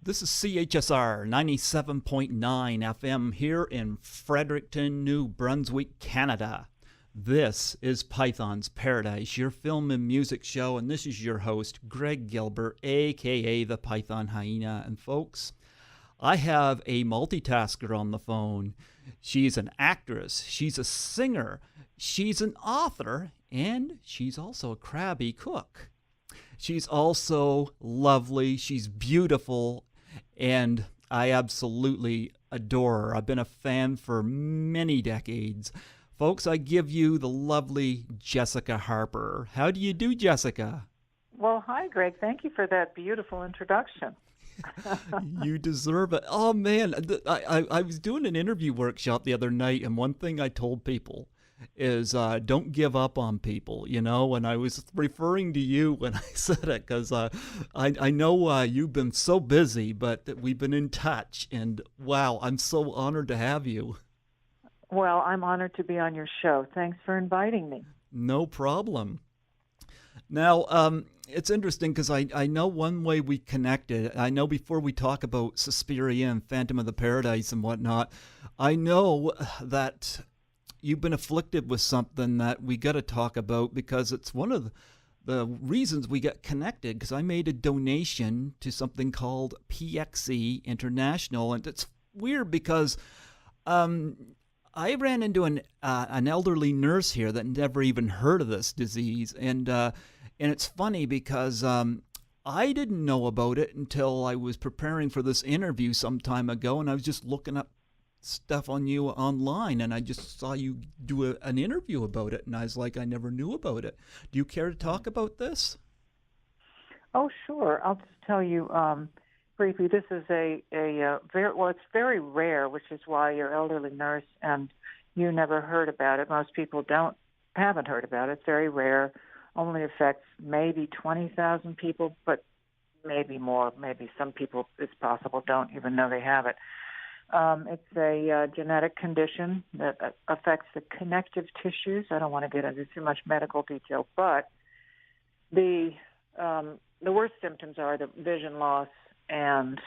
This is CHSR 97.9 FM here in Fredericton, New Brunswick, Canada. This is Python's Paradise, your film and music show, and this is your host, Greg Gilbert, aka the Python Hyena. And folks, I have a multitasker on the phone. She's an actress, she's a singer, she's an author, and she's also a crabby cook. She's also lovely, she's beautiful, and I absolutely adore her. I've been a fan for many decades. Folks, I give you the lovely Jessica Harper. How do you do, Jessica? Well, hi, Greg. Thank you for that beautiful introduction. You deserve it. Oh, man. I was doing an interview workshop the other night, and one thing I told people is don't give up on people, you know, and I was referring to you when I said it because I know you've been so busy, but we've been in touch, and wow, I'm so honored to have you. Well, I'm honored to be on your show. Thanks for inviting me. No problem. Now, it's interesting because I know one way we connected. I know before we talk about Suspiria and Phantom of the Paradise and whatnot, I know that you've been afflicted with something that we got to talk about because it's one of the reasons we got connected, because I made a donation to something called PXE International, and it's weird because I ran into an elderly nurse here that never even heard of this disease, and it's funny because I didn't know about it until I was preparing for this interview some time ago, and I was just looking up stuff on you online, and I just saw you do an interview about it, and I was like, I never knew about it. Do you care to talk about this? Oh, sure. I'll just tell you briefly. This is it's very rare, which is why your elderly nurse and you never heard about it. Most people haven't heard about it. It's very rare. Only affects maybe 20,000 people, but maybe more. Maybe some people, it's possible, don't even know they have it. It's a genetic condition that affects the connective tissues. I don't want to get into too much medical detail, but the worst symptoms are the vision loss, and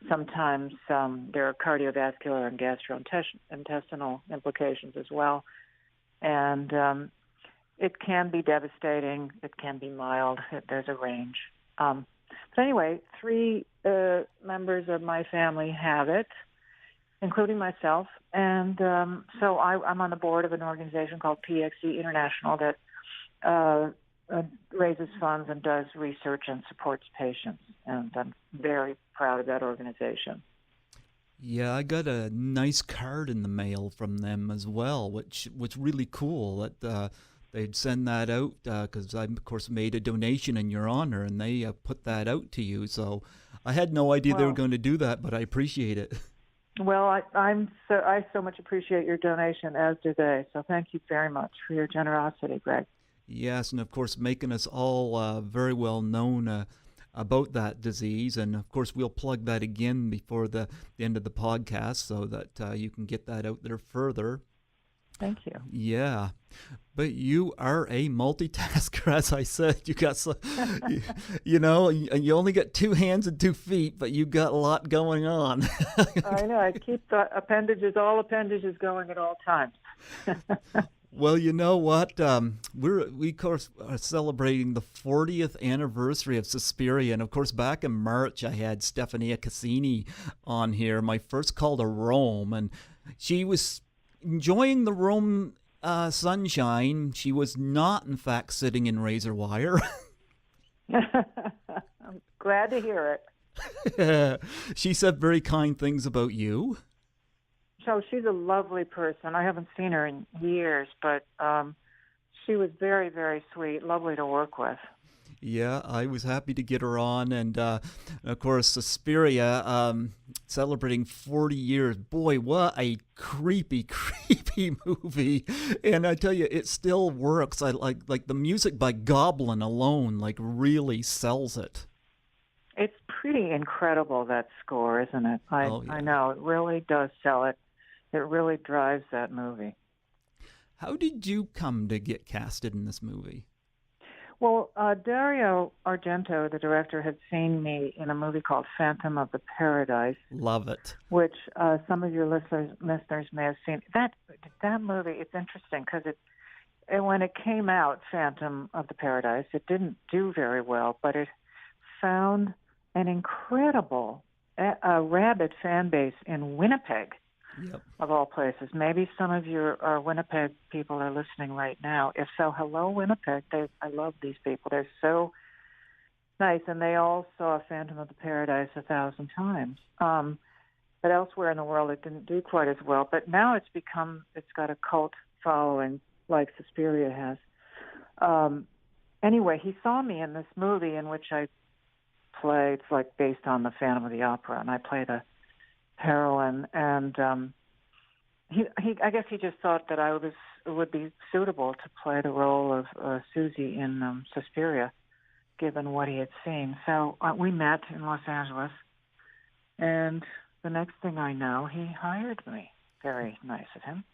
sometimes there are cardiovascular and gastrointestinal implications as well. And it can be devastating. It can be mild. There's a range. But anyway, 3 members of my family have it, including myself. And so I'm on the board of an organization called PXE International that raises funds and does research and supports patients. And I'm very proud of that organization. Yeah, I got a nice card in the mail from them as well, which was really cool that they'd send that out because I, of course, made a donation in your honor, and they put that out to you. So I had no idea they were going to do that, but I appreciate it. Well, I so much appreciate your donation, as do they. So thank you very much for your generosity, Greg. Yes, and of course making us all very well known about that disease. And of course we'll plug that again before the end of the podcast so that you can get that out there further. Thank you. Yeah, but you are a multitasker, as I said. You got you know, you only got 2 hands and 2 feet, but you got a lot going on. I know. I keep all appendages going at all times. Well, you know what? We of course are celebrating the 40th anniversary of Suspiria, and of course back in March I had Stefania Cassini on here, my first call to Rome, and she was enjoying the Rome sunshine. She was not, in fact, sitting in razor wire. I'm glad to hear it. She said very kind things about you. So she's a lovely person. I haven't seen her in years, but she was very, very sweet, lovely to work with. Yeah, I was happy to get her on, and of course, Suspiria, celebrating 40 years. Boy, what a creepy movie! And I tell you, it still works. I like the music by Goblin alone, like really sells it. It's pretty incredible, that score, isn't it? I know it really does sell it. It really drives that movie. How did you come to get casted in this movie? Well, Dario Argento, the director, had seen me in a movie called Phantom of the Paradise, Love it. which some of your listeners may have seen. That movie, it's interesting because when it came out, Phantom of the Paradise, it didn't do very well, but it found an incredible, rabid fan base in Winnipeg, Yep. of all places. Maybe some of your Winnipeg people are listening right now. If so, hello, Winnipeg. I love these people. They're so nice, and they all saw Phantom of the Paradise 1,000 times. But elsewhere in the world, it didn't do quite as well. But now it's got a cult following like Suspiria has. Anyway, he saw me in this movie in which I play. It's like based on the Phantom of the Opera, and I play the heroine. And I guess he just thought that I would be suitable to play the role of Susie in Suspiria, given what he had seen. So we met in Los Angeles, and the next thing I know, he hired me. Very nice of him.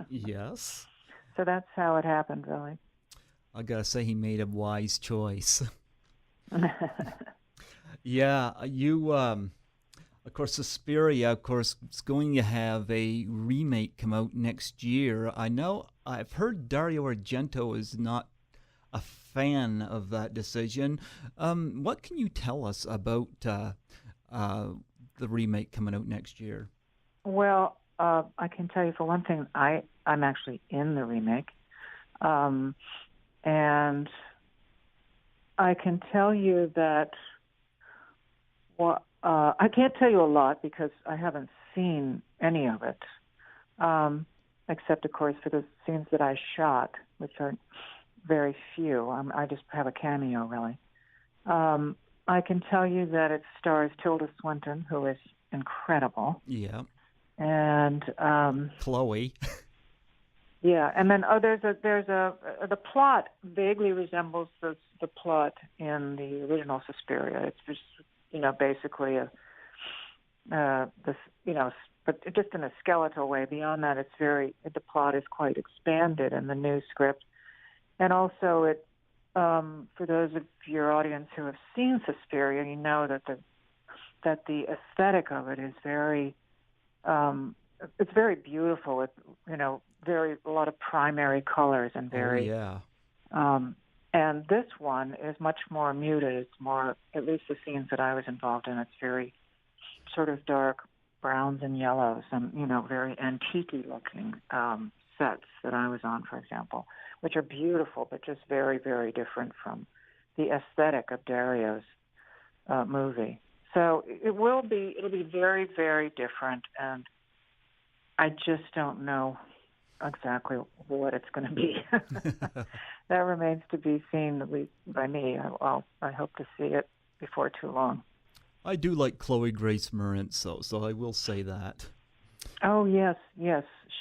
Yes. So that's how it happened, really. I gotta say, he made a wise choice. Yeah, you, of course, Suspiria, of course, is going to have a remake come out next year. I've heard Dario Argento is not a fan of that decision. What can you tell us about the remake coming out next year? Well, I can tell you for one thing, I'm actually in the remake. And I can tell you that, I can't tell you a lot because I haven't seen any of it, except, of course, for the scenes that I shot, which are very few. I just have a cameo, really. I can tell you that it stars Tilda Swinton, who is incredible. Yeah. And Chloe. yeah, and then the plot vaguely resembles the plot in the original Suspiria. It's just basically but just in a skeletal way. Beyond that, the plot is quite expanded in the new script, and also it for those of your audience who have seen Suspiria, you know that the aesthetic of it is very it's very beautiful with a lot of primary colors and very and this one is much more muted. It's more, at least the scenes that I was involved in, it's very sort of dark browns and yellows and very antique-y looking sets that I was on, for example, which are beautiful but just very, very different from the aesthetic of Dario's movie. So it'll be very, very different, and I just don't know exactly what it's going to be. That remains to be seen, at least by me. I hope to see it before too long. I do like Chloe Grace Moretz, so I will say that. Oh, yes,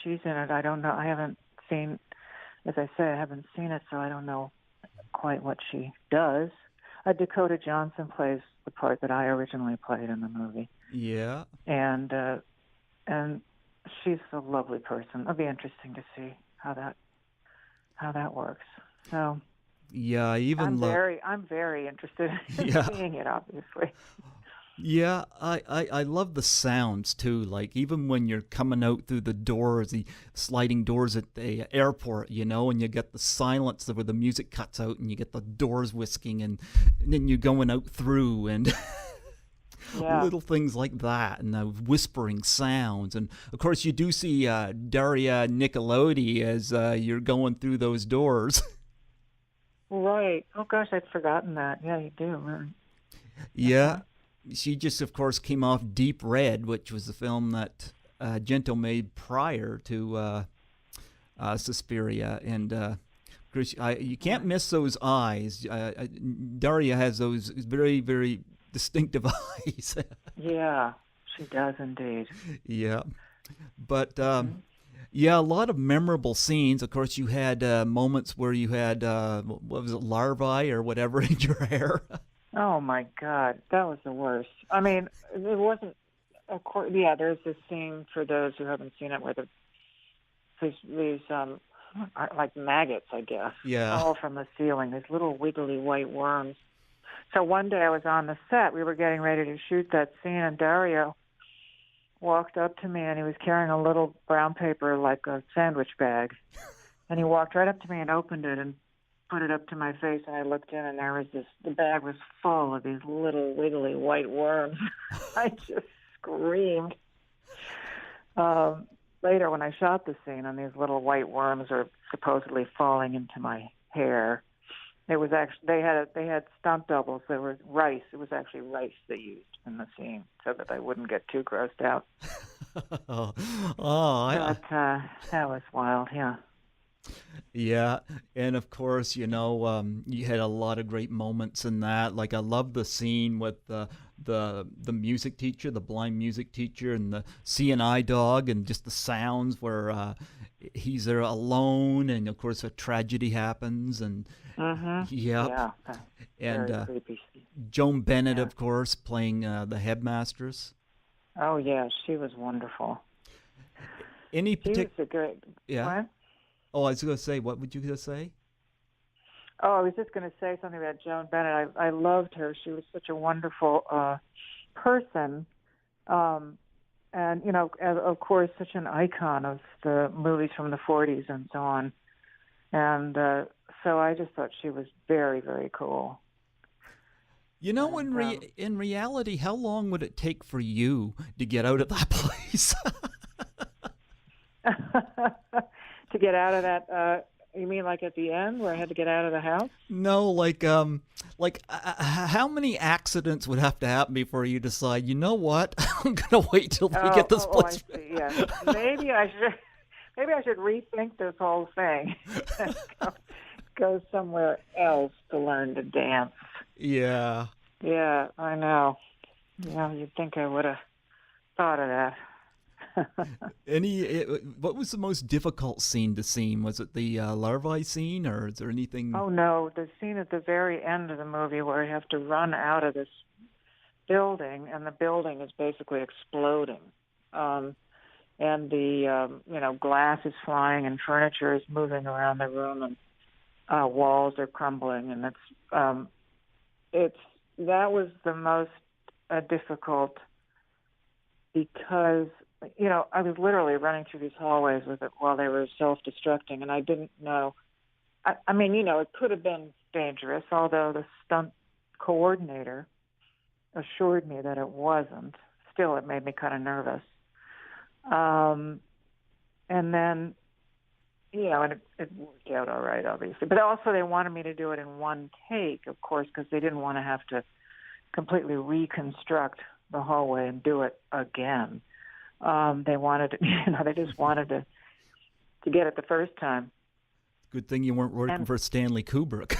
she's in it. I don't know. I haven't seen, as I say, I haven't seen it, so I don't know quite what she does. Dakota Johnson plays the part that I originally played in the movie. Yeah. And she's a lovely person. It'll be interesting to see how that works. So yeah, I'm very interested in seeing it, obviously. Yeah, I love the sounds too. Like even when you're coming out through the doors, the sliding doors at the airport, and you get the silence where the music cuts out, and you get the doors whisking, and then you're going out through, and little things like that, and the whispering sounds, and of course you do see Daria Nicolodi as you're going through those doors. Right. Oh gosh, I'd forgotten that. Yeah, you do. Right. Yeah. She just, of course, came off Deep Red, which was the film that Gento made prior to Suspiria. And you can't miss those eyes. Daria has those very, very distinctive eyes. Yeah, she does indeed. Yeah. But, yeah, a lot of memorable scenes. Of course, you had moments where you had, what was it, larvae or whatever in your hair. Oh my God, that was the worst. I mean, it wasn't. Of course, yeah. There's this scene for those who haven't seen it where these like maggots, I guess, Yeah. all from the ceiling, these little wiggly white worms. So one day I was on the set. We were getting ready to shoot that scene, and Dario walked up to me, and he was carrying a little brown paper like a sandwich bag. And he walked right up to me and opened it and put it up to my face, and I looked in, and there was the bag was full of these little wiggly white worms. I just screamed. Later, when I shot the scene, and these little white worms are supposedly falling into my hair, it was actually they had stunt doubles. There was rice. It was actually rice they used in the scene so that I wouldn't get too grossed out. Oh, But that was wild, yeah. yeah. And of course, you had a lot of great moments in that. Like I love the scene with the music teacher, the blind music teacher, and the CNI dog, and just the sounds where he's there alone, and of course a tragedy happens, and Mm-hmm. yep. Yeah. And Very creepy. Joan Bennett, Yeah. of course, playing the headmasters. Oh, yeah, she was wonderful. Any She was particular? a good... Yeah. What? Oh, I was going to say, what would you going to say? Oh, I was just going to say something about Joan Bennett. I loved her. She was such a wonderful person. And, of course, such an icon of the movies from the 40s and so on. And so I just thought she was very, very cool. And, In reality, how long would it take for you to get out of that place? to get out of that, you mean like at the end where I had to get out of the house? No, how many accidents would have to happen before you decide, you know what, I'm gonna wait till we get this place. I see. Yeah, maybe I should rethink this whole thing. Go somewhere else to learn to dance. Yeah. Yeah, I know. You'd think I would have thought of that. What was the most difficult scene to scene? Was it the larvae scene, or is there anything? Oh no, the scene at the very end of the movie where you have to run out of this building, and the building is basically exploding, and the glass is flying and furniture is moving around the room, and walls are crumbling, and that was the most difficult because I was literally running through these hallways with it while they were self-destructing, and I didn't know. I mean, it could have been dangerous, although the stunt coordinator assured me that it wasn't. Still, it made me kind of nervous. And then, and it worked out all right, obviously. But also they wanted me to do it in one take, of course, because they didn't want to have to completely reconstruct the hallway and do it again. They wanted to, they just wanted to get it the first time. Good thing you weren't working for Stanley Kubrick.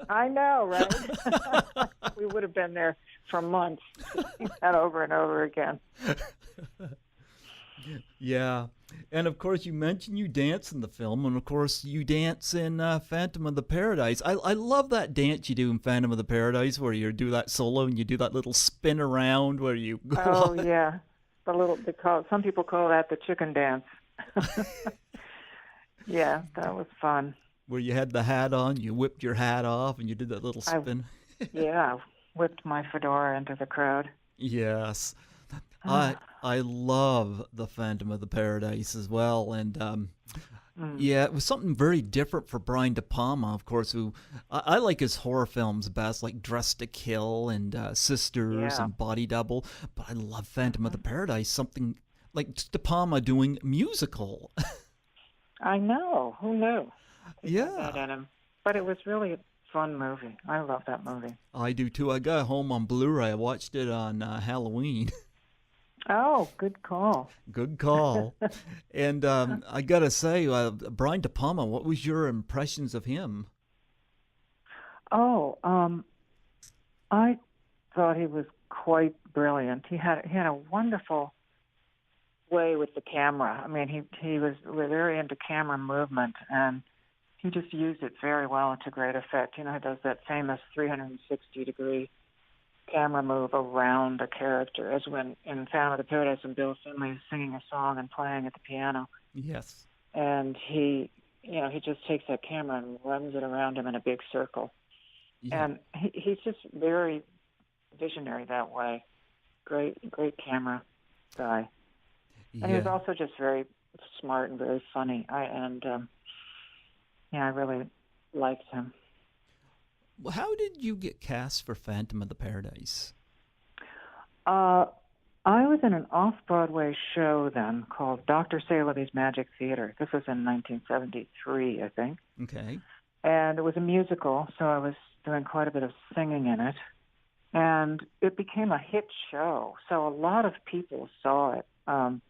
I know, right? We would have been there for months, and over again. Yeah. And of course, you mentioned you dance in the film, and of course, you dance in Phantom of the Paradise. I love that dance you do in Phantom of the Paradise, where you do that solo and you do that little spin around where you go. Oh, yeah. Some people call that the chicken dance. Yeah, that was fun. Where you had the hat on, you whipped your hat off, and you did that little spin. I whipped my fedora into the crowd. Yes. I love the Phantom of the Paradise as well, and yeah, it was something very different for Brian De Palma, of course. Who I like his horror films best, like Dress to Kill and Sisters and Body Double. But I love Phantom of the Paradise, something like De Palma doing musical. I know. Who knew? Yeah. That in him. But it was really a fun movie. I love that movie. I do too. I got it home on Blu-ray. I watched it on Halloween. Oh, good call. Good call. And I got to say, Brian De Palma, what was your impressions of him? Oh, I thought he was quite brilliant. He had a wonderful way with the camera. I mean, he was very into camera movement, and he just used it very well and to great effect. He does that famous 360-degree camera move around a character, as when in Phantom of the Paradise when Bill Finley is singing a song and playing at the piano. Yes. And he he just takes that camera and runs it around him in a big circle. Yeah. And he's just very visionary that way. Great camera guy. And he was also just very smart and very funny. I really liked him. Well, how did you get cast for Phantom of the Paradise? I was in an off-Broadway show then called Dr. Salevy's Magic Theater. This was in 1973, I think. Okay. And it was a musical, so I was doing quite a bit of singing in it. And it became a hit show, so a lot of people saw it. A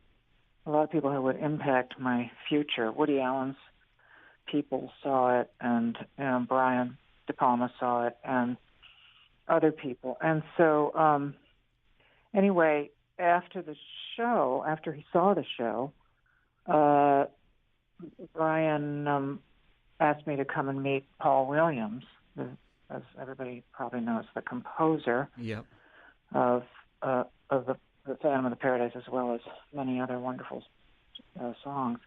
lot of people who would impact my future. Woody Allen's people saw it, and Brian De Palma saw it, and other people. And so, anyway, after he saw the show, Brian asked me to come and meet Paul Williams, as everybody probably knows, the composer of the Phantom of the Paradise, as well as many other wonderful songs.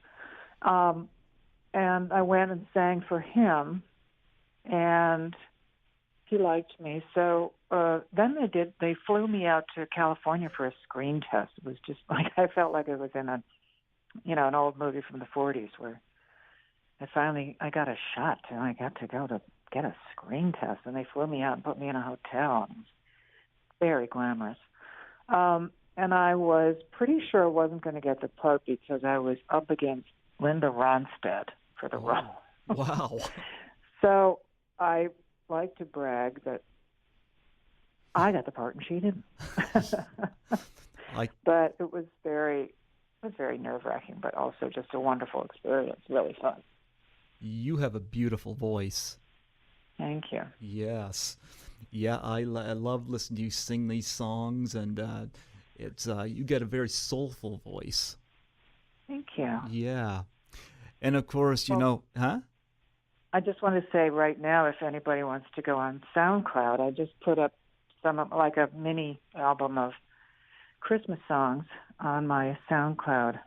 And I went and sang for him, and he liked me. So then they flew me out to California for a screen test. It was just like, I felt like I was in an old movie from the 40s where I got a shot, and I got to go to get a screen test, and they flew me out and put me in a hotel. It was very glamorous. And I was pretty sure I wasn't going to get the part because I was up against Linda Ronstadt for the role. Wow. So I like to brag that I got the part and she didn't. But it was very nerve-wracking, but also just a wonderful experience, really fun. You have a beautiful voice. Thank you. Yes. Yeah, I love listening to you sing these songs, and it's you get a very soulful voice. Thank you. Yeah. And of course, I just want to say right now, if anybody wants to go on SoundCloud, I just put up like a mini album of Christmas songs on my SoundCloud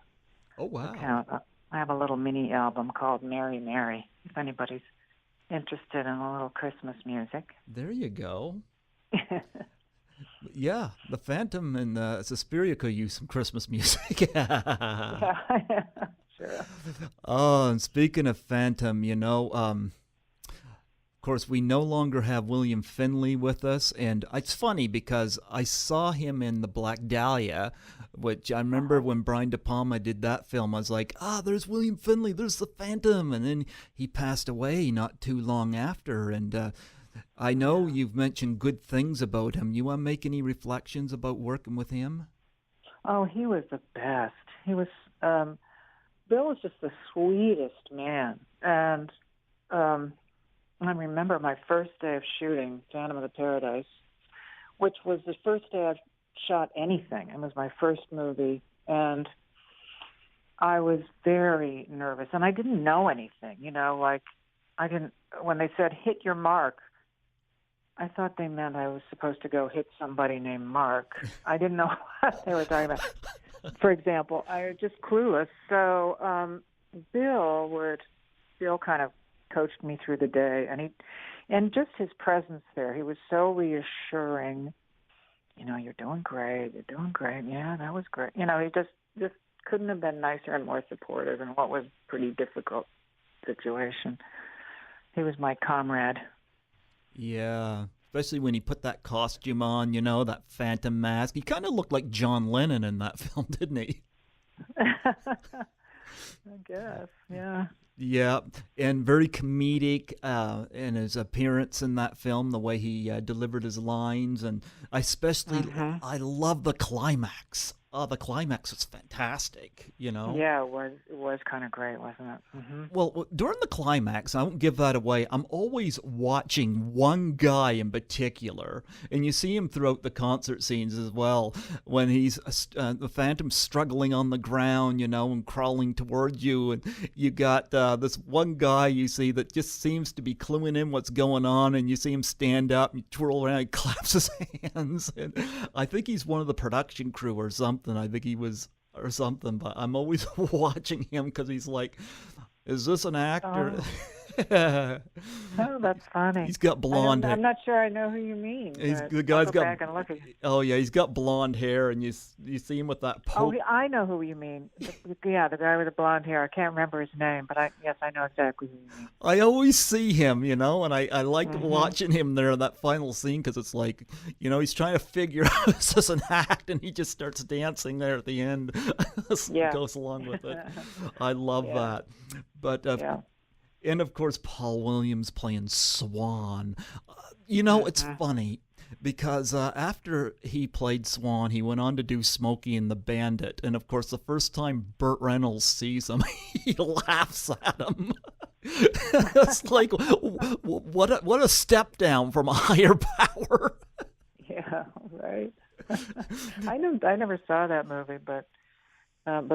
account. I have a little mini album called Mary Mary, if anybody's interested in a little Christmas music. There you go. Yeah, the Phantom and Suspiria could use some Christmas music. Yeah, sure. Oh, and speaking of Phantom, of course, we no longer have William Finley with us, and it's funny because I saw him in The Black Dahlia, which I remember when Brian De Palma did that film, I was like, there's William Finley, there's the Phantom, and then he passed away not too long after, and I know you've mentioned good things about him. You want to make any reflections about working with him? Oh, he was the best. He was, Bill was just the sweetest man, and I remember my first day of shooting Phantom of the Paradise, which was the first day I've shot anything. It was my first movie, and I was very nervous, and I didn't know anything, when they said, hit your mark, I thought they meant I was supposed to go hit somebody named Mark. I didn't know what they were talking about. For example, I was just clueless. So Bill kind of coached me through the day, and just his presence there, he was so reassuring. You're doing great. You're doing great. Yeah, that was great. He just couldn't have been nicer and more supportive in what was a pretty difficult situation. He was my comrade. Yeah, especially when he put that costume on, that phantom mask. He kind of looked like John Lennon in that film, didn't he? I guess, yeah. Yeah, and very comedic in his appearance in that film, the way he delivered his lines, and I love the climax. Oh, the climax was fantastic, Yeah, it was kind of great, wasn't it? Mm-hmm. Well, during the climax, I won't give that away, I'm always watching one guy in particular, and you see him throughout the concert scenes as well, when he's the Phantom struggling on the ground, and crawling towards you, and you got this one guy you see that just seems to be cluing in what's going on, and you see him stand up, and twirl around, and claps his hands, and I think he's one of the production crew or something. I think he was or something, but I'm always watching him because he's like, Is this an actor? Oh. Oh, that's funny. He's got blonde hair. I'm not sure I know who you mean. The I'll guy's go got. back and look at. Oh yeah, he's got blonde hair, and you see him with that Oh, poke. I know who you mean. Yeah, the guy with the blonde hair. I can't remember his name, but yes, I know exactly who you mean. I always see him, and I like watching him there in that final scene because it's like, he's trying to figure out if this is an act, and he just starts dancing there at the end. Goes along with it. I love that. But and of course Paul Williams playing Swan. It's funny. Because after he played Swan, he went on to do Smokey and the Bandit. And, of course, the first time Burt Reynolds sees him, he laughs at him. It's like, what a step down from a higher power. Yeah, right. I never saw that movie, but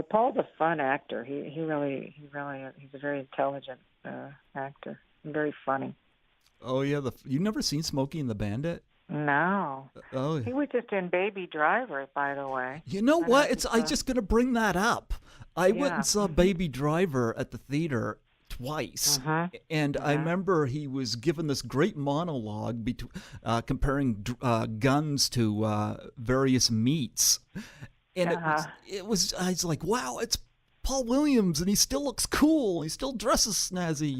Paul's a fun actor. He really he's a very intelligent actor. Very funny. Oh, yeah. You've never seen Smokey and the Bandit? No. Oh. He was just in Baby Driver, by the way. You know what? I'm just going to bring that up. I went and saw Baby Driver at the theater twice. And I remember he was given this great monologue comparing guns to various meats. And I was like, wow, it's Paul Williams, and he still looks cool. He still dresses snazzy,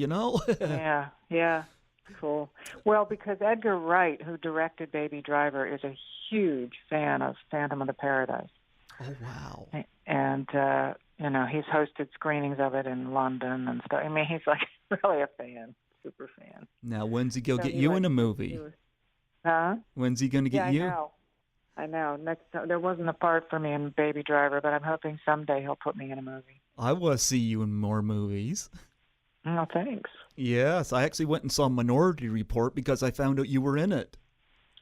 Yeah. Cool. Well, because Edgar Wright, who directed Baby Driver, is a huge fan of Phantom of the Paradise. Oh, wow. And, he's hosted screenings of it in London and stuff. I mean, he's like really a fan, super fan. Now, when's he get you in a movie? When's he going to get you? I know. There wasn't a part for me in Baby Driver, but I'm hoping someday he'll put me in a movie. I want to see you in more movies. Oh, thanks. Yes, I actually went and saw Minority Report because I found out you were in it.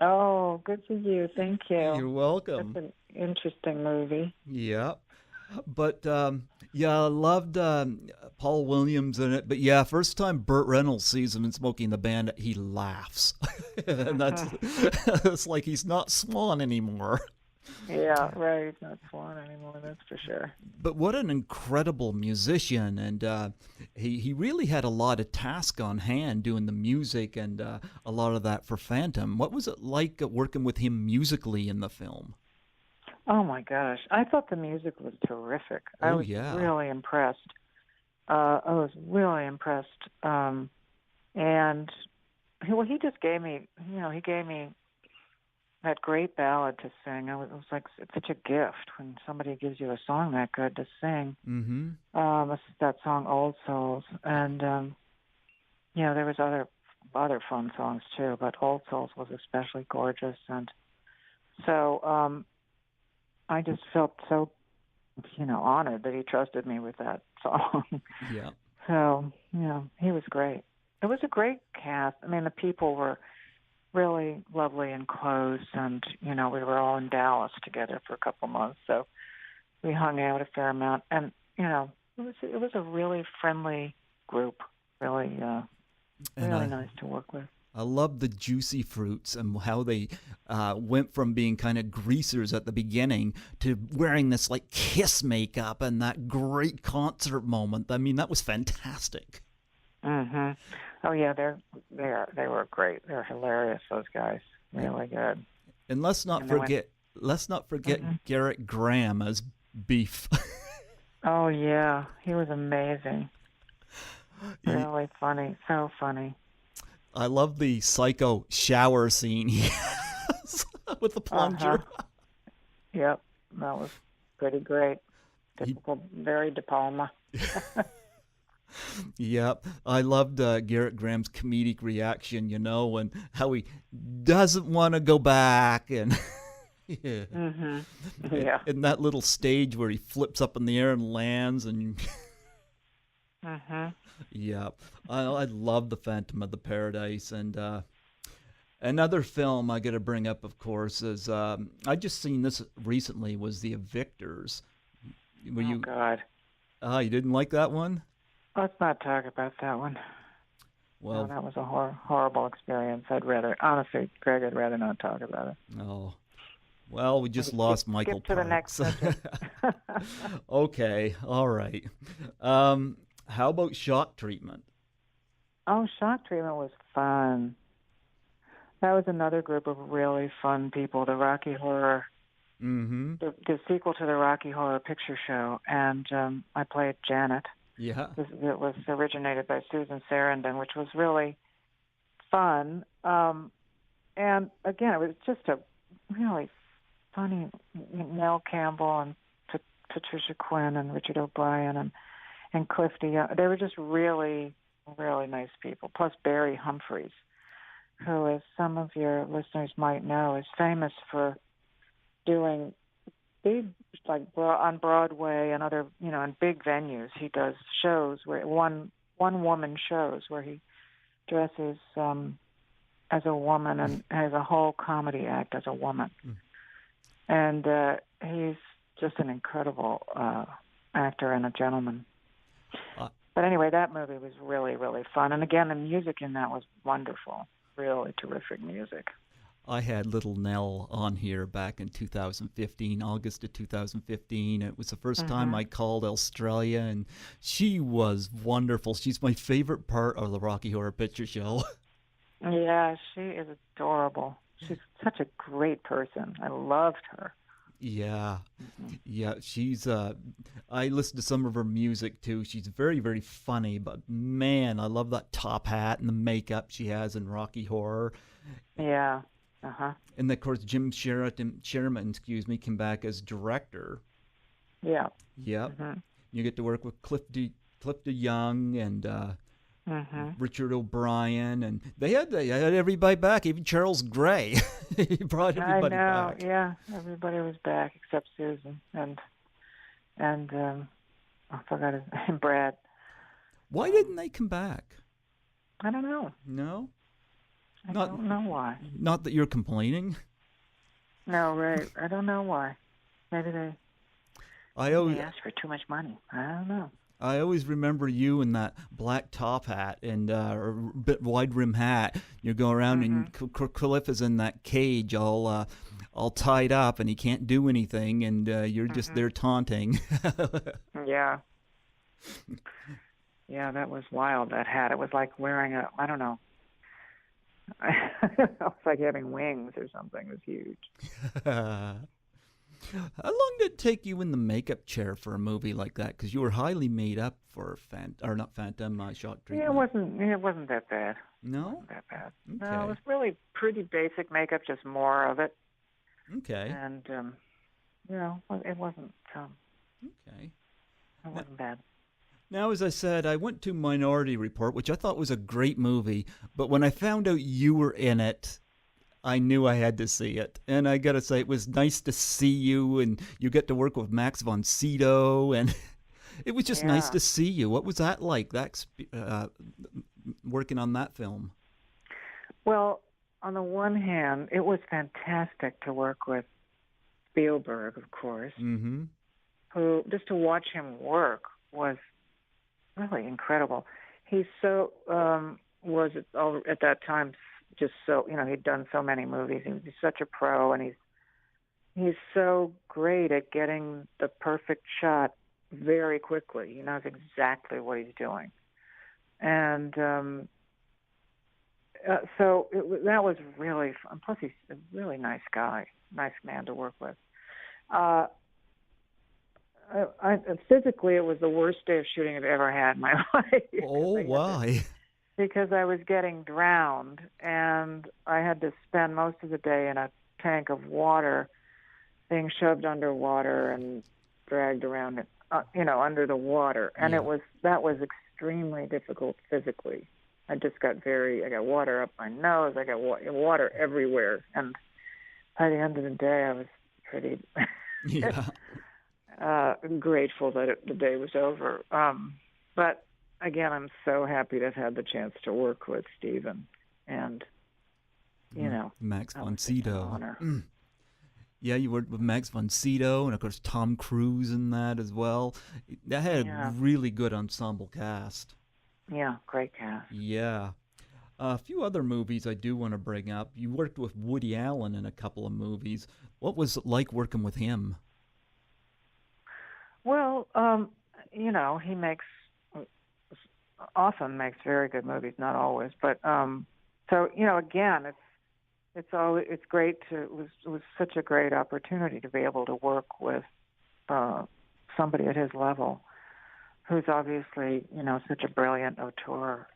Oh, good for you. Thank you. You're welcome. That's an interesting movie. Yeah. But, I loved Paul Williams in it. But, first time Burt Reynolds sees him in Smokey and the Bandit, he laughs. And it's like he's not Swan anymore. Yeah, right. He's not Swan anymore, that's for sure. But what an incredible musician. And he really had a lot of task on hand doing the music and a lot of that for Phantom. What was it like working with him musically in the film? Oh, my gosh. I thought the music was terrific. I was really impressed. And he just gave me, that great ballad to sing. It was like it's such a gift when somebody gives you a song that good to sing. Mm-hmm. That song, Old Souls. And, there was other fun songs too, but Old Souls was especially gorgeous. And so I just felt so, honored that he trusted me with that song. Yeah. So, he was great. It was a great cast. I mean, the people were really lovely and close, and, we were all in Dallas together for a couple months, so we hung out a fair amount. And, it was a really friendly group, really nice to work with. I love the Juicy Fruits and how they went from being kind of greasers at the beginning to wearing this like Kiss makeup and that great concert moment. I mean, that was fantastic. Mm-hmm. Oh yeah, they were great. They're hilarious. Those guys, really good. And let's not forget Garrett Graham as Beef. Oh yeah, he was amazing. Really funny, so funny. I love the psycho shower scene he has with the plunger. Yep, that was pretty great. Typical, very De Palma. Yep, I loved Garrett Graham's comedic reaction, and how he doesn't want to go back, and Mm-hmm. and that little stage where he flips up in the air and lands, and yeah, I love the Phantom of the Paradise. And another film I got to bring up, of course, is I just seen this recently, was The Evictors. God. You didn't like that one? Let's not talk about that one. Well, no, that was a horrible experience. Honestly, Greg, I'd rather not talk about it. Oh. Well, we just lost Michael Skip to the next subject. Okay, all right. How about Shock Treatment? Oh, Shock Treatment was fun. That was another group of really fun people. The Rocky Horror, Mm-hmm. the sequel to the Rocky Horror Picture Show, and I played Janet. Yeah. It was originated by Susan Sarandon, which was really fun. And again, it was just a really funny Nell Campbell and Patricia Quinn and Richard O'Brien and Clifty. They were just really, really nice people. Plus Barry Humphries, who, as some of your listeners might know, is famous for doing big, like on Broadway and other, in big venues. He does shows where one woman shows where he dresses as a woman and has a whole comedy act as a woman. And he's just an incredible actor and a gentleman. But anyway, that movie was really, really fun. And again, the music in that was wonderful. Really terrific music. I had Little Nell on here back in 2015, August of 2015. It was the first time I called Australia, and she was wonderful. She's my favorite part of the Rocky Horror Picture Show. Yeah, she is adorable. She's such a great person. I loved her. Yeah. Yeah, she's I listen to some of her music too. She's very, very funny, but man, I love that top hat and the makeup she has in Rocky Horror. Yeah. And of course Jim Sherman, came back as director. Yeah. Yep. You get to work with Clifty Young and Richard O'Brien, and they had everybody back, even Charles Gray. He brought everybody back. Yeah, everybody was back except Susan and I forgot his name, Brad. Why didn't they come back? I don't know. No? I don't know why. Not that you're complaining. No, right. I don't know why. Maybe they asked for too much money. I don't know. I always remember you in that black top hat and or bit wide rim hat. You go around and Cliff is in that cage all tied up and he can't do anything, and you're just there taunting. Yeah. Yeah, that was wild, that hat. It was like wearing I don't know. It was like having wings or something. It was huge. How long did it take you in the makeup chair for a movie like that? Because you were highly made up for Shock Treatment. Yeah, it wasn't that bad. No? It wasn't that bad. Okay. No, it was really pretty basic makeup, just more of it. Okay. And, it wasn't, okay. It wasn't bad. Now, as I said, I went to Minority Report, which I thought was a great movie, but when I found out you were in it, I knew I had to see it. And I got to say, it was nice to see you, and you get to work with Max von Sydow, and it was just nice to see you. What was that like, working on that film? Well, on the one hand, it was fantastic to work with Spielberg, of course, who, just to watch him work was really incredible. He was at that time just so, he'd done so many movies. He was such a pro, and he's so great at getting the perfect shot very quickly. He knows exactly what he's doing. And that was really fun. Plus, he's a really nice guy, nice man to work with. Physically, it was the worst day of shooting I've ever had in my life. Oh, why? Because I was getting drowned, and I had to spend most of the day in a tank of water, being shoved underwater and dragged around, under the water. And that was extremely difficult physically. I got water up my nose. I got water everywhere. And by the end of the day, I was pretty grateful that the day was over. But again, I'm so happy to have had the chance to work with Stephen and, Max von Sydow. Yeah, you worked with Max von Sydow, and of course Tom Cruise in that as well. That had a really good ensemble cast. Yeah, great cast. Yeah. A few other movies I do want to bring up. You worked with Woody Allen in a couple of movies. What was it like working with him? Well, he makes often makes very good movies, not always. But so again, it's great to it was such a great opportunity to be able to work with somebody at his level, who's obviously such a brilliant auteur,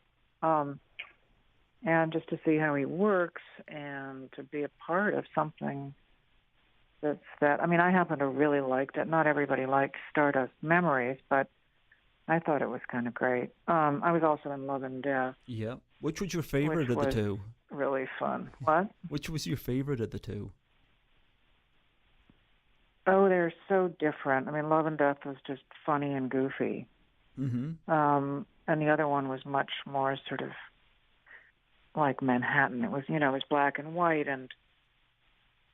and just to see how he works and to be a part of something that. I mean, I happen to really like that. Not everybody likes Stardust Memories, but I thought it was kind of great. I was also in Love and Death. Yeah. Which was your favorite of the two? Really fun. What? Which was your favorite of the two? Oh, they're so different. I mean, Love and Death was just funny and goofy. Mm-hmm. And the other one was much more sort of like Manhattan. It was, it was black and white and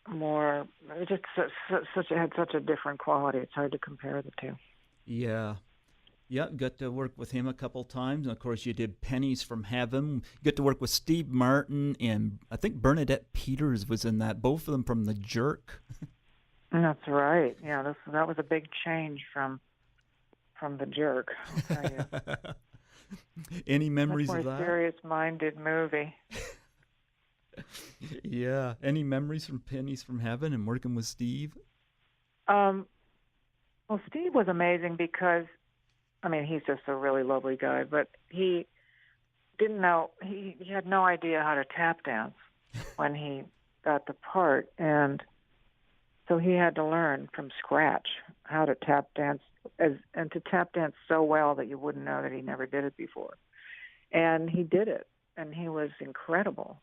more, it just it had such a different quality. It's hard to compare the two. Yeah. Yeah, got to work with him a couple times. And, of course, you did Pennies from Heaven. You got to work with Steve Martin, and I think Bernadette Peters was in that, both of them from The Jerk. That's right. Yeah, that was a big change from The Jerk, I'll tell you. Any memories Much of more that? serious-minded movie. Yeah. Any memories from Pennies from Heaven and working with Steve? Well, Steve was amazing because, I mean, he's just a really lovely guy, but he didn't know, he had no idea how to tap dance when he got the part, and so he had to learn from scratch how to tap dance, and to tap dance so well that you wouldn't know that he never did it before. And he did it, and he was incredible.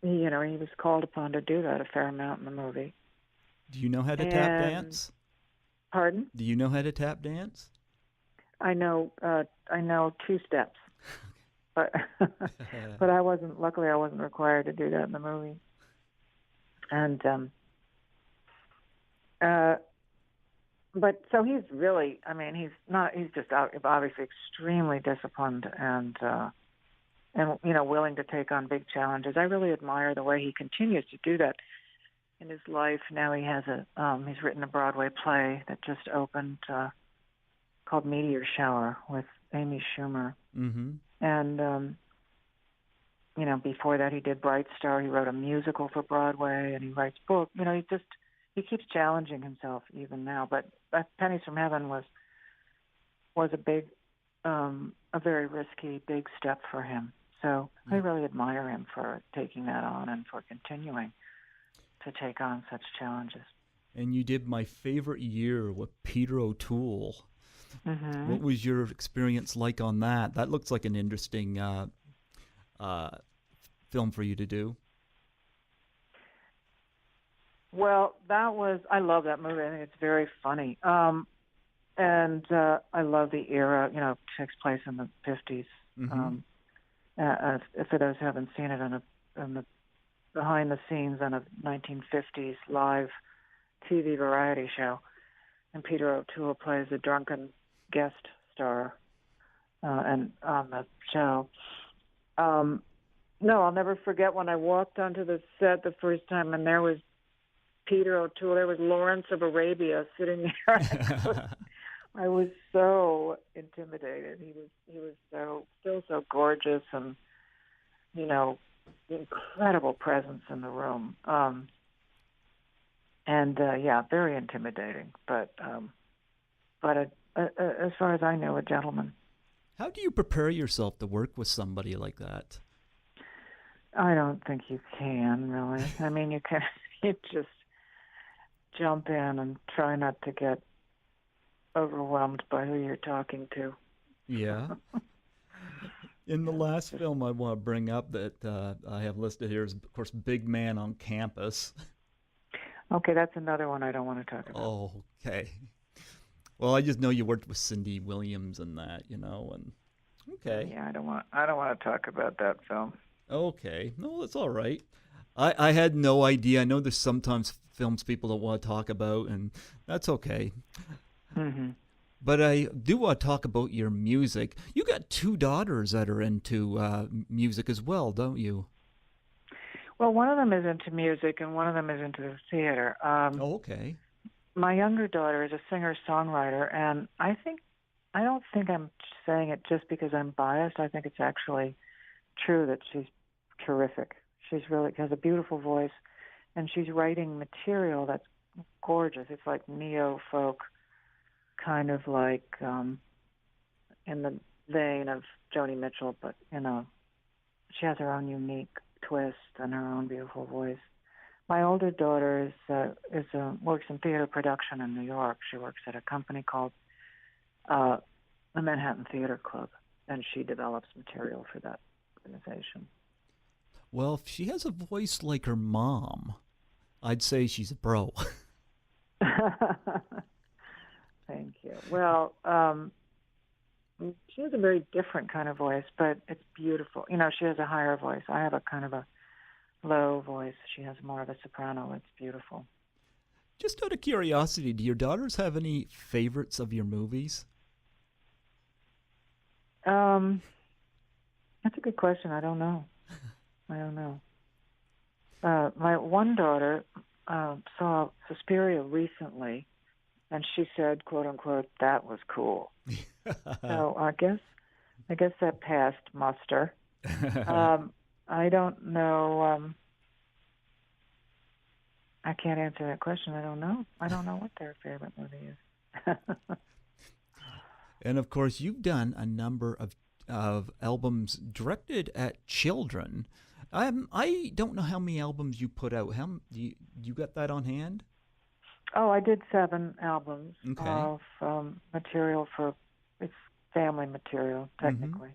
He was called upon to do that a fair amount in the movie. Do you know how to tap dance? Pardon? Do you know how to tap dance? I know 2 steps, but but luckily I wasn't required to do that in the movie. And but so he's really, I mean, he's just obviously extremely disciplined and willing to take on big challenges. I really admire the way he continues to do that in his life. Now he has he's written a Broadway play that just opened called Meteor Shower with Amy Schumer. Mm-hmm. And before that he did Bright Star. He wrote a musical for Broadway, and he writes books. He keeps challenging himself even now. But Pennies from Heaven was a very risky big step for him. So I really admire him for taking that on and for continuing to take on such challenges. And you did My Favorite Year with Peter O'Toole. Mm-hmm. What was your experience like on that? That looks like an interesting film for you to do. Well, I love that movie. I think it's very funny. And I love the era, it takes place in the 50s. Mm-hmm. For those who haven't seen it, on the behind the scenes on a 1950s live TV variety show, and Peter O'Toole plays a drunken guest star and on the show. No, I'll never forget when I walked onto the set the first time, and there was Peter O'Toole. There was Lawrence of Arabia sitting there. I was so intimidated. He was still so gorgeous, and incredible presence in the room. Very intimidating. But as far as I know, a gentleman. How do you prepare yourself to work with somebody like that? I don't think you can really. I mean, you just jump in and try not to get overwhelmed by who you're talking to. Yeah. In the last film I want to bring up that I have listed here is, of course, Big Man on Campus. Okay, that's another one I don't want to talk about. Oh, okay. Well, I just know you worked with Cindy Williams and that, and okay. Yeah, I don't want to talk about that film. Okay. No, that's all right. I had no idea. I know there's sometimes films people don't want to talk about, and that's okay. Mm-hmm. But I do want to talk about your music. You got 2 daughters that are into music as well, don't you? Well, one of them is into music, and one of them is into the theater. Okay. My younger daughter is a singer-songwriter, and I think I don't think I'm saying it just because I'm biased. I think it's actually true that she's terrific. She's really has a beautiful voice, and she's writing material that's gorgeous. It's like neo-folk, kind of like in the vein of Joni Mitchell, but she has her own unique twist and her own beautiful voice. My older daughter works in theater production in New York. She works at a company called the Manhattan Theater Club, and she develops material for that organization. Well, if she has a voice like her mom, I'd say she's a pro. Thank you. Well, she has a very different kind of voice, but it's beautiful. She has a higher voice. I have a kind of a low voice. She has more of a soprano. It's beautiful. Just out of curiosity, do your daughters have any favorites of your movies? That's a good question. I don't know. My one daughter saw Suspiria recently, and she said, "quote unquote," that was cool. So I guess that passed muster. I don't know. I can't answer that question. I don't know. I don't know what their favorite movie is. And of course, you've done a number of albums directed at children. I don't know how many albums you put out. How you got that on hand? Oh, I did 7 albums Okay. of material for it's family material technically,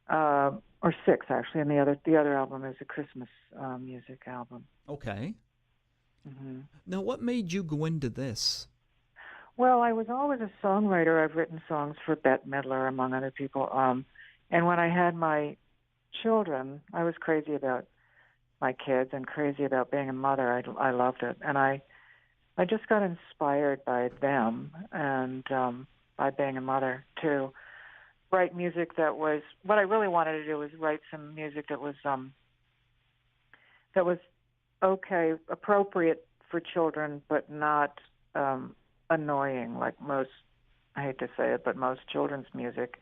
or 6 actually, and the other album is a Christmas music album. Okay. Mm-hmm. Now, what made you go into this? Well, I was always a songwriter. I've written songs for Bette Midler, among other people. And when I had my children, I was crazy about my kids and crazy about being a mother. I loved it, and I just got inspired by them and by being a mother to write music that was what I really wanted to do was write some music that was okay, appropriate for children, but not annoying like most. I hate to say it, but most children's music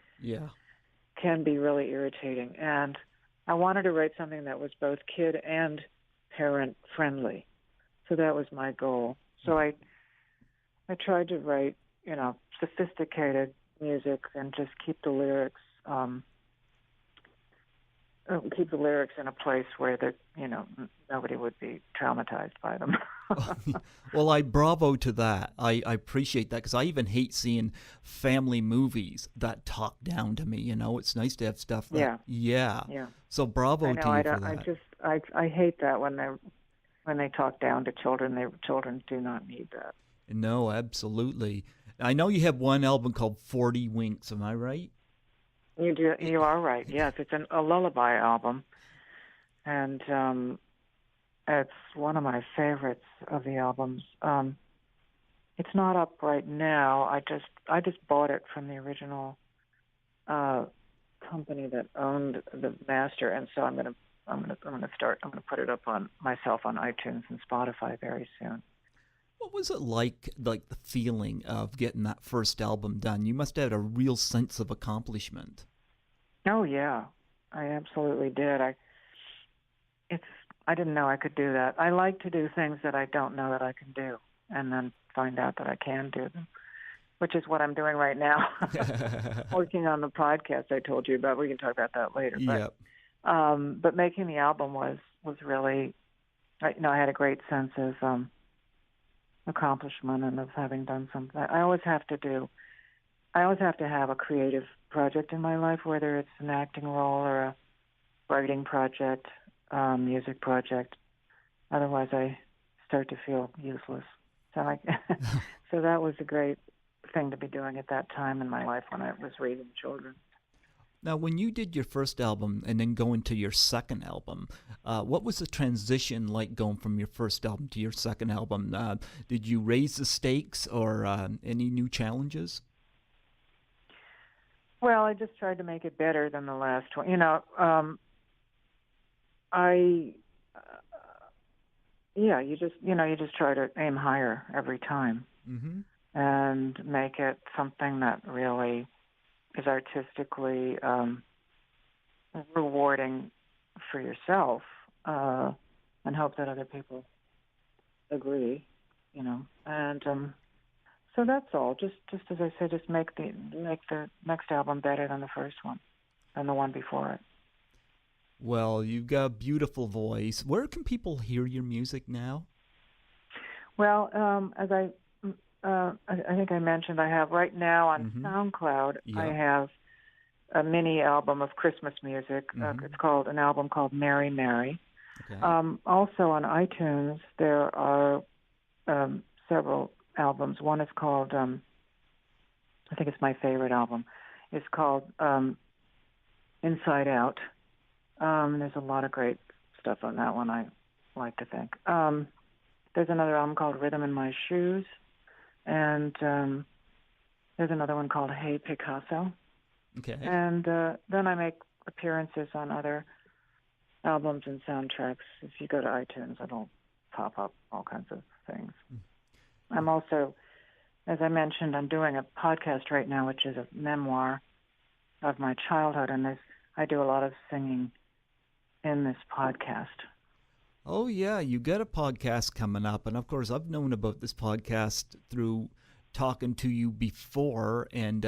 can be really irritating. And I wanted to write something that was both kid and parent friendly. So that was my goal. So I tried to write, sophisticated music and just keep the lyrics in a place where nobody would be traumatized by them. Well, I bravo to that. I appreciate that because I even hate seeing family movies that talk down to me. It's nice to have stuff that yeah. So bravo to you for that. I hate that when they talk down to children. Children do not need that. No, absolutely. I know you have one album called 40 Winks. Am I right? You do. You are right. Yes, it's a lullaby album, and it's one of my favorites of the albums. It's not up right now. I just bought it from the original company that owned the master, and so I'm gonna put it up on iTunes and Spotify very soon. What was it like the feeling of getting that first album done? You must have had a real sense of accomplishment. Oh yeah, I absolutely did. I didn't know I could do that. I like to do things that I don't know that I can do, and then find out that I can do them, which is what I'm doing right now. Working on the podcast I told you about. We can talk about that later. Yep. But making the album was really, I had a great sense of accomplishment and of having done something. I always have to have a creative project in my life, whether it's an acting role or a writing project, music project. Otherwise, I start to feel useless. So, so that was a great thing to be doing at that time in my life when I was raising children. Now, when you did your first album and then going to your second album, what was the transition like going from your first album to your second album? Did you raise the stakes or any new challenges? Well, I just tried to make it better than the last one. You just try to aim higher every time. Mm-hmm. and make it something that really is artistically rewarding for yourself, and hope that other people agree, And so that's all. Just as I said, just make the next album better than the first one, than the one before it. Well, you've got a beautiful voice. Where can people hear your music now? Well, as I think I mentioned, I have right now on SoundCloud. Yeah. I have a mini album of Christmas music. It's called an album called Mary Mary. Okay. Also on iTunes, there are several albums. One is called, I think it's my favorite album. It's called Inside Out. There's a lot of great stuff on that one, I like to think. There's another album called Rhythm in My Shoes. And there's another one called Hey Picasso. Okay. And then I make appearances on other albums and soundtracks. If you go to iTunes, it'll pop up all kinds of things. I'm also, as I mentioned, I'm doing a podcast right now, which is a memoir of my childhood, and I do a lot of singing in this podcast. Oh, yeah, you got a podcast coming up, and of course, I've known about this podcast through talking to you before, and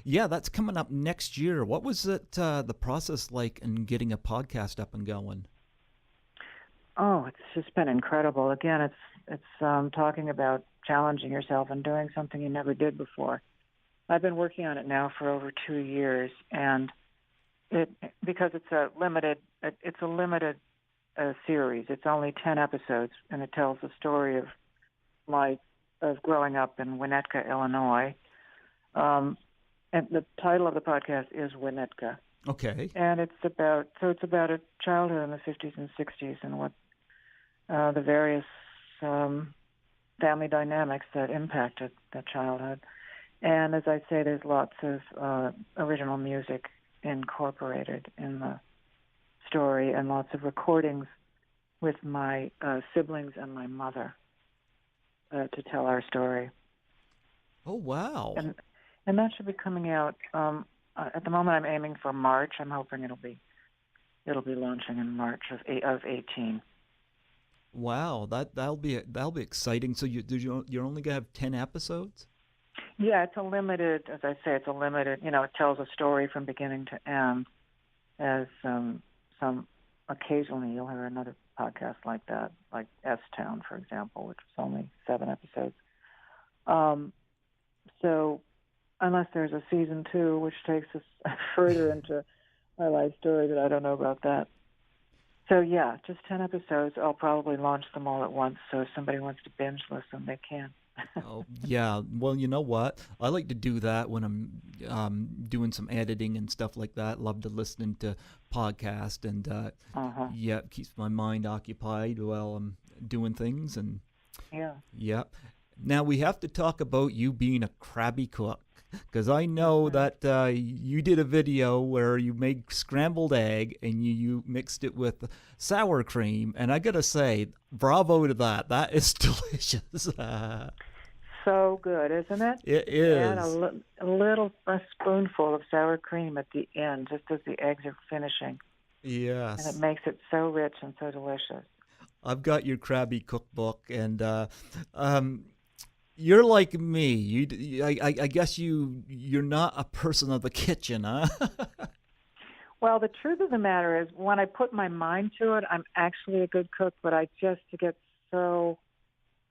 yeah, that's coming up next year. What was it, the process like in getting a podcast up and going? Oh, it's just been incredible. Again, it's talking about challenging yourself and doing something you never did before. I've been working on it now for over 2 years, and because it's a limited series. It's only 10 episodes, and it tells the story of growing up in Winnetka, Illinois. And the title of the podcast is Winnetka. Okay. And it's about a childhood in the 50s and 60s and what the various family dynamics that impacted that childhood. And as I say, there's lots of original music incorporated in the story and lots of recordings with my siblings and my mother to tell our story. Oh, wow. And that should be coming out. At the moment, I'm aiming for March. I'm hoping it'll be launching in March of 18. Wow, that'll be exciting. So you're only gonna have 10 episodes? Yeah, it's a limited. As I say, it's a limited. It tells a story from beginning to end. As some occasionally you'll hear another podcast like that, like S-Town, for example, which is only 7 episodes. So unless there's a season 2, which takes us further into my life story, that I don't know about that. So yeah, just 10 episodes. I'll probably launch them all at once, so if somebody wants to binge listen, they can. Oh, yeah. Well, you know what? I like to do that when I'm doing some editing and stuff like that. Love to listen to podcasts, and yeah, it keeps my mind occupied while I'm doing things. And yeah. Now we have to talk about you being a crabby cook, because I know that you did a video where you made scrambled egg and you mixed it with sour cream, and I gotta say, bravo to that. That is delicious. So good, isn't it? It is. And a spoonful of sour cream at the end, just as the eggs are finishing. Yes. And it makes it so rich and so delicious. I've got your Crabby Cook Book, and you're like me. I guess you're not a person of the kitchen, huh? Well, the truth of the matter is, when I put my mind to it, I'm actually a good cook, but I just get so...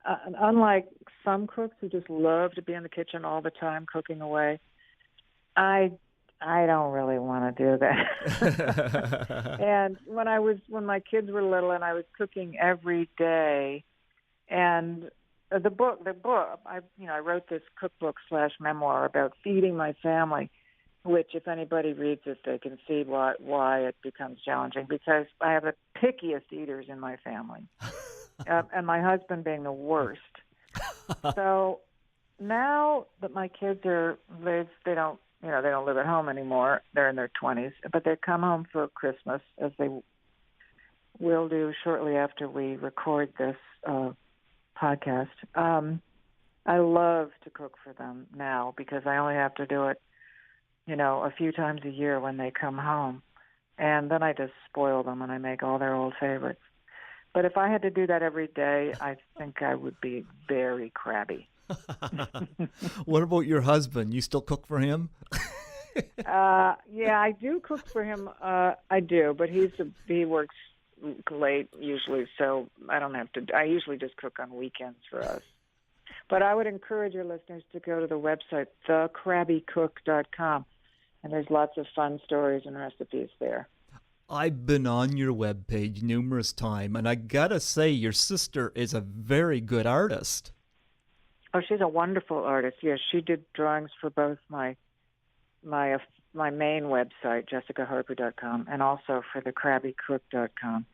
unlike some cooks who just love to be in the kitchen all the time cooking away, I don't really want to do that. And when my kids were little and I was cooking every day, and the book, I wrote this cookbook / memoir about feeding my family, which if anybody reads it, they can see why it becomes challenging, because I have the pickiest eaters in my family. And my husband being the worst. So now that my kids they don't live at home anymore. They're in their 20s, but they come home for Christmas, as they will do shortly after we record this podcast. I love to cook for them now because I only have to do it, a few times a year when they come home. And then I just spoil them and I make all their old favorites. But if I had to do that every day, I think I would be very crabby. What about your husband? You still cook for him? Yeah, I do cook for him. I do, but he works late usually, so I don't have to. I usually just cook on weekends for us. But I would encourage your listeners to go to the website, thecrabbycook.com, and there's lots of fun stories and recipes there. I've been on your webpage numerous times, and I gotta say, your sister is a very good artist. Oh, she's a wonderful artist. Yes, she did drawings for both my main website, jessicaharper.com, and also for the crabbycook.com.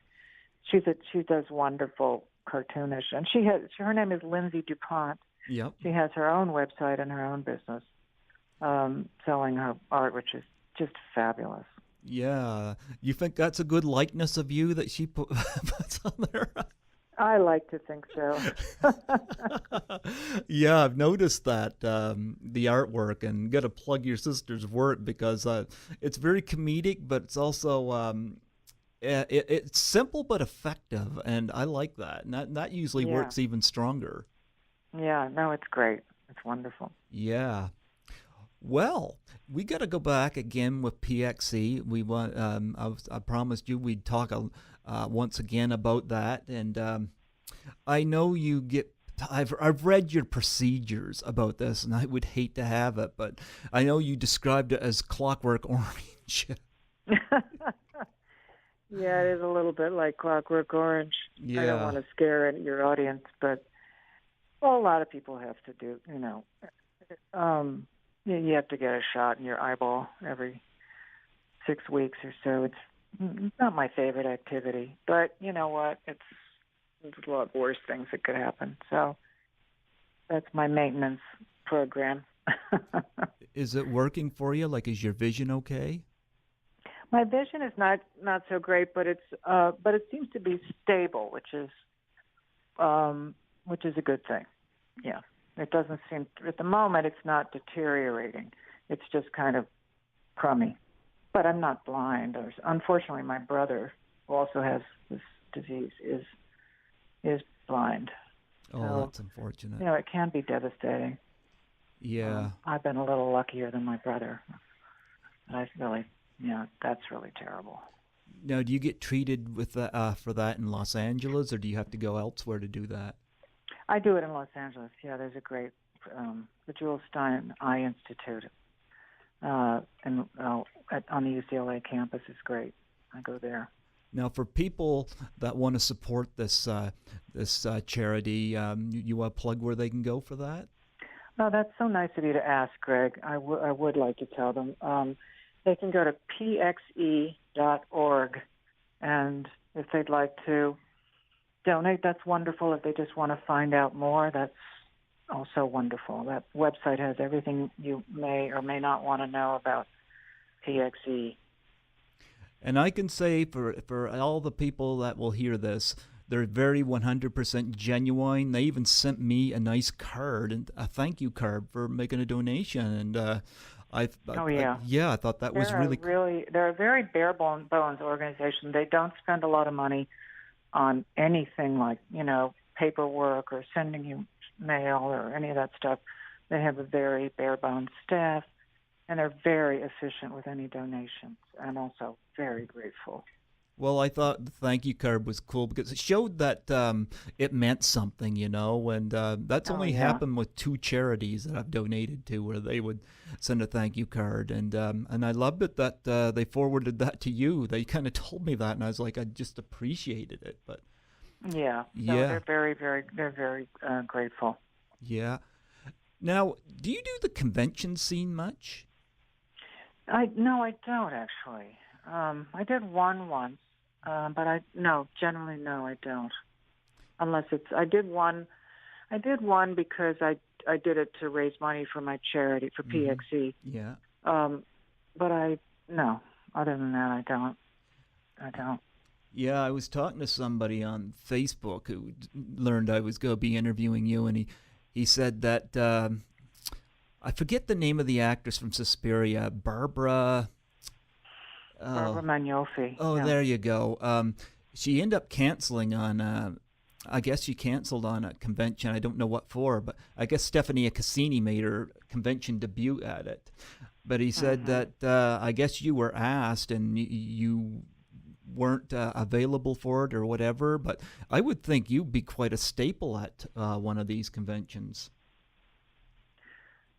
She does wonderful cartoonish, and her name is Lindsay DuPont. Yep. She has her own website and her own business, selling her art, which is just fabulous. Yeah. You think that's a good likeness of you that she puts on there? I like to think so. Yeah, I've noticed that, the artwork, and got to plug your sister's work because it's very comedic, but it's also it's simple but effective, and I like that. And that usually works even stronger. Yeah, no, it's great. It's wonderful. Yeah. Well, we got to go back again with PXE. We want. I promised you we'd talk once again about that, and I know you get. I've read your procedures about this, and I would hate to have it, but I know you described it as Clockwork Orange. Yeah, it is a little bit like Clockwork Orange. Yeah. I don't want to scare your audience, but a lot of people have to do. You have to get a shot in your eyeball every 6 weeks or so. It's not my favorite activity, but you know what? There's a lot worse things that could happen. So that's my maintenance program. Is it working for you? Like, is your vision okay? My vision is not so great, but it seems to be stable, which is a good thing. Yeah. It doesn't seem, at the moment, it's not deteriorating. It's just kind of crummy. But I'm not blind. Unfortunately, my brother, who also has this disease, is blind. Oh, so, that's unfortunate. It can be devastating. Yeah. I've been a little luckier than my brother. That's really terrible. Now, do you get treated with for that in Los Angeles, or do you have to go elsewhere to do that? I do it in Los Angeles. Yeah, there's a great, the Jules Stein Eye Institute, on the UCLA campus is great. I go there. Now, for people that want to support this charity, you want to plug where they can go for that? No, that's so nice of you to ask, Greg. I would like to tell them. They can go to pxe.org, and if they'd like to donate, that's wonderful. If they just want to find out more, that's also wonderful. That website has everything you may or may not want to know about PXE. And I can say for all the people that will hear this, they're very 100% genuine. They even sent me a nice card, and a thank you card for making a donation. And I thought that was really. They're a very bare bones organization. They don't spend a lot of money on anything like, paperwork or sending you mail or any of that stuff. They have a very bare bones staff, and they're very efficient with any donations, and also very grateful. Well, I thought the thank you card was cool because it showed that it meant something, and that's only happened with 2 charities that I've donated to, where they would send a thank you card, and I loved it that they forwarded that to you. They kind of told me that, and I was like, I just appreciated it, but they're very, very, grateful. Yeah. Now, do you do the convention scene much? No, I don't actually. I did one once. But generally no, I don't. Unless I did one because I did it to raise money for my charity, for PXE. Yeah. But other than that, I don't. Yeah, I was talking to somebody on Facebook who learned I was going to be interviewing you, and he said that I forget the name of the actress from Suspiria, Barbara. Barbara Oh, Magnolfi. oh, Yeah. there you go. She ended up canceling on. I guess she canceled on a convention. I don't know what for, but I guess Stephanie Cassini made her convention debut at it. But he said Hmm. that I guess you were asked and you weren't available for it or whatever. But I would think you'd be quite a staple at one of these conventions.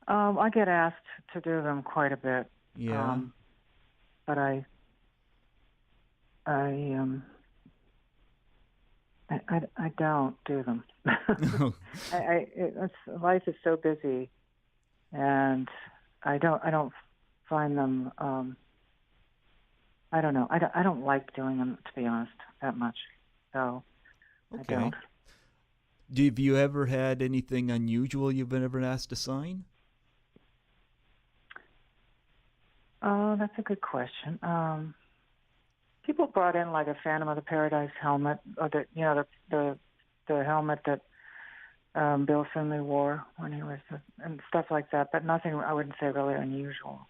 I get asked to do them quite a bit, Yeah. um, but I, um, I don't do them. Life is so busy, and I don't find them. I don't know. I don't like doing them, to be honest, that much. So I Okay. don't. Have you ever had anything unusual you've been ever asked to sign? Oh, that's a good question. People brought in like a Phantom of the Paradise helmet, or the helmet that Bill Finley wore when he was, and stuff like that. But nothing I wouldn't say really unusual.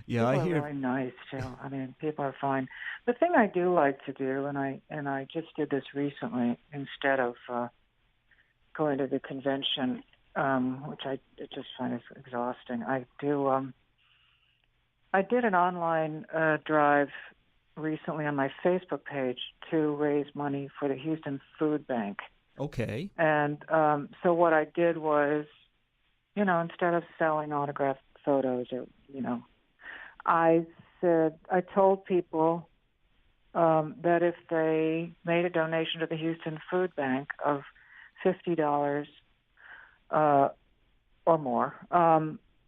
Yeah, I People are hear. really nice too. I mean, people are fine. The thing I do like to do, and I just did this recently instead of going to the convention, which I just find is exhausting. I did an online drive recently on my Facebook page to raise money for the Houston Food Bank. Okay. And so what I did was, instead of selling autographed photos or, I told people that if they made a donation to the Houston Food Bank of $50 or more,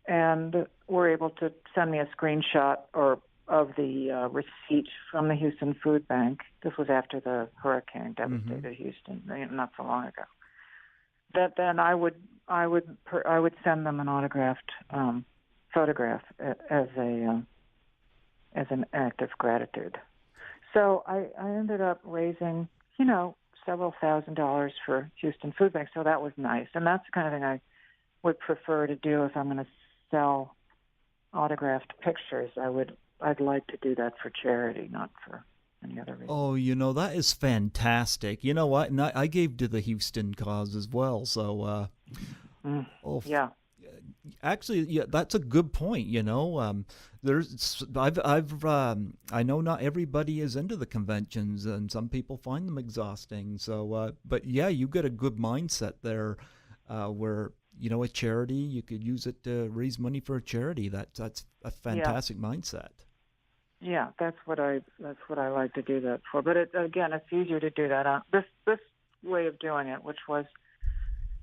and were able to send me a screenshot of the receipt from the Houston Food Bank. This was after the hurricane Mm-hmm. devastated Houston, not so long ago. That then I would send them an autographed photograph as an act of gratitude. So I ended up raising, several $1,000s for Houston Food Bank. So that was nice, and that's the kind of thing I would prefer to do if I'm going to sell autographed pictures. I'd like to do that for charity, not for any other reason. Oh, that is fantastic. You know what? And I gave to the Houston cause as well. So, oh, Yeah. actually, yeah, that's a good point. I know not everybody is into the conventions, and some people find them exhausting. So, but yeah, you get a good mindset there, where a charity, you could use it to raise money for a charity. That's a Yeah. fantastic mindset. Yeah, that's what I like to do that for. But it's easier to do that on this way of doing it, which was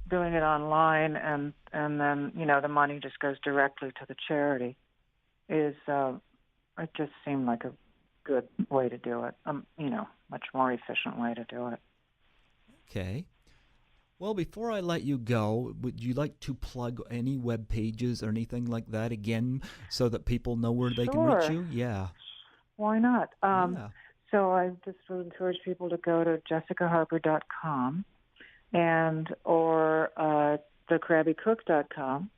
doing it online, and then the money just goes directly to the charity. Is It just seemed like a good way to do it. Much more efficient way to do it. Okay. Well, before I let you go, would you like to plug any web pages or anything like that again so that people know where they can reach Sure. you? Yeah. Why not? Yeah. So I just would encourage people to go to jessicaharper.com or thecrabbycook.com.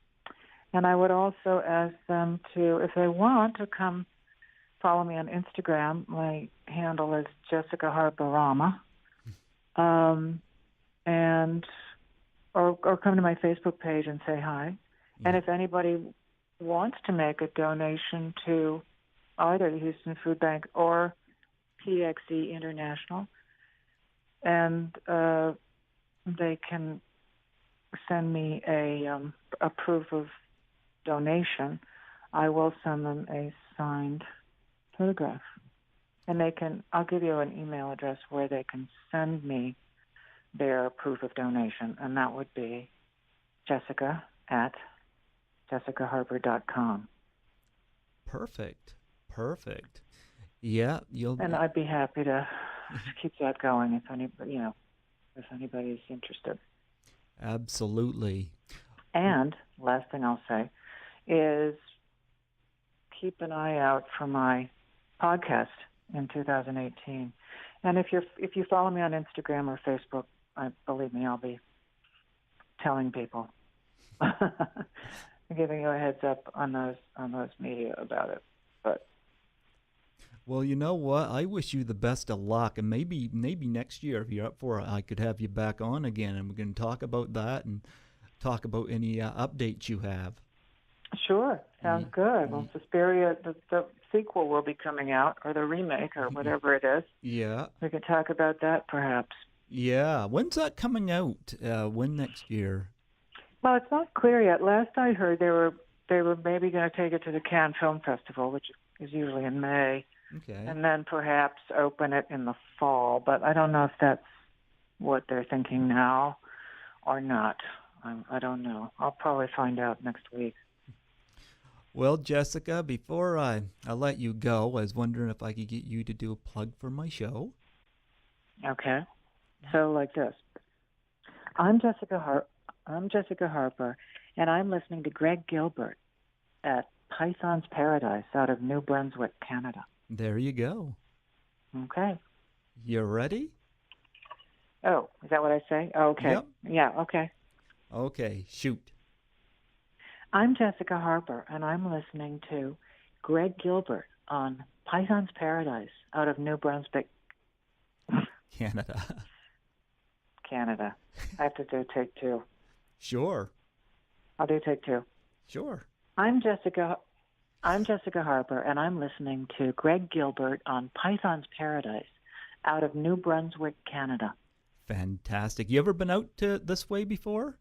And I would also ask them to, if they want, to come follow me on Instagram. My handle is Jessica Harperama. And or come to my Facebook page and say hi. And Yeah. if anybody wants to make a donation to either the Houston Food Bank or PXE International, and they can send me a proof of donation, I will send them a signed photograph. And I'll give you an email address where they can send me their proof of donation, and that would be jessica@jessicaharper.com. Perfect. Perfect. Yeah, you'll. And I'd be happy to keep that going if anybody's interested. Absolutely. And last thing I'll say is keep an eye out for my podcast in 2018. And if you follow me on Instagram or Facebook, believe me, I'll be telling people, giving you a heads up on those media about it. But Well, you know what? I wish you the best of luck, and maybe next year, if you're up for it, I could have you back on again, and we can talk about that and talk about any updates you have. sure, sounds good. Well, Suspiria, the sequel will be coming out, or the remake, or whatever it is. Yeah. We could talk about that, perhaps. Yeah. When's that coming out? When next year? Well, it's not clear yet. Last I heard, they were maybe going to take it to the Cannes Film Festival, which is usually in May, Okay. and then perhaps open it in the fall. But I don't know if that's what they're thinking now or not. I don't know. I'll probably find out next week. Well, Jessica, before I let you go, I was wondering if I could get you to do a plug for my show. Okay. So like this. I'm Jessica Harper, and I'm listening to Greg Gilbert at Python's Paradise out of New Brunswick, Canada. There you go. Okay. You ready? Oh, is that what I say? Okay. Yep. Yeah, okay. Okay, shoot. I'm Jessica Harper, and I'm listening to Greg Gilbert on Python's Paradise out of New Brunswick, Canada. Canada. I have to do take two. Sure. I'll do take two. Sure. I'm Jessica Harper, and I'm listening to Greg Gilbert on Python's Paradise out of New Brunswick, Canada. Fantastic. You ever been out to this way before?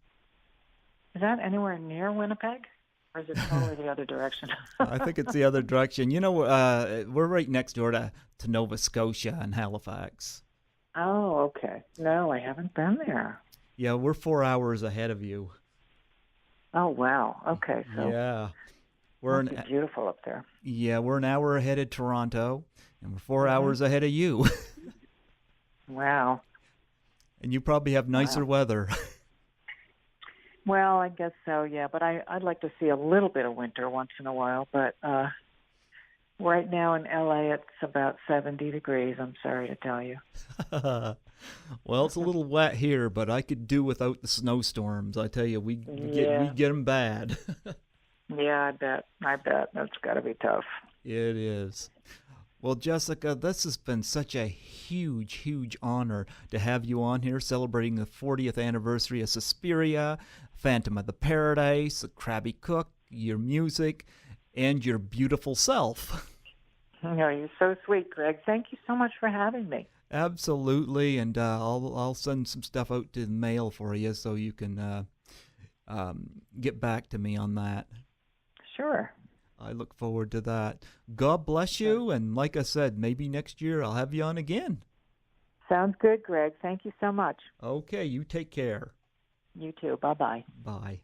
Is that anywhere near Winnipeg, or is it totally the other direction? I think it's the other direction. You know, we're right next door to Nova Scotia and Halifax. Oh, okay. No, I haven't been there. Yeah, we're 4 hours ahead of you. Oh, wow. Okay, so Yeah. must be beautiful up there. Yeah, we're an hour ahead of Toronto, and we're 4 hours ahead of you. Wow. And you probably have nicer weather. Well, I guess so, yeah. But I'd like to see a little bit of winter once in a while. But right now in L.A., it's about 70 degrees, I'm sorry to tell you. Well, it's a little wet here, but I could do without the snowstorms. I tell you, we get them bad. Yeah, I bet. That's got to be tough. It is. Well, Jessica, this has been such a huge, huge honor to have you on here celebrating the 40th anniversary of Suspiria, Phantom of the Paradise, Crabby Cook, your music, and your beautiful self. Oh, you're so sweet, Greg. Thank you so much for having me. Absolutely, and I'll send some stuff out to the mail for you so you can get back to me on that. Sure. I look forward to that. God bless you, and like I said, maybe next year I'll have you on again. Sounds good, Greg. Thank you so much. Okay, you take care. You too. Bye-bye. Bye.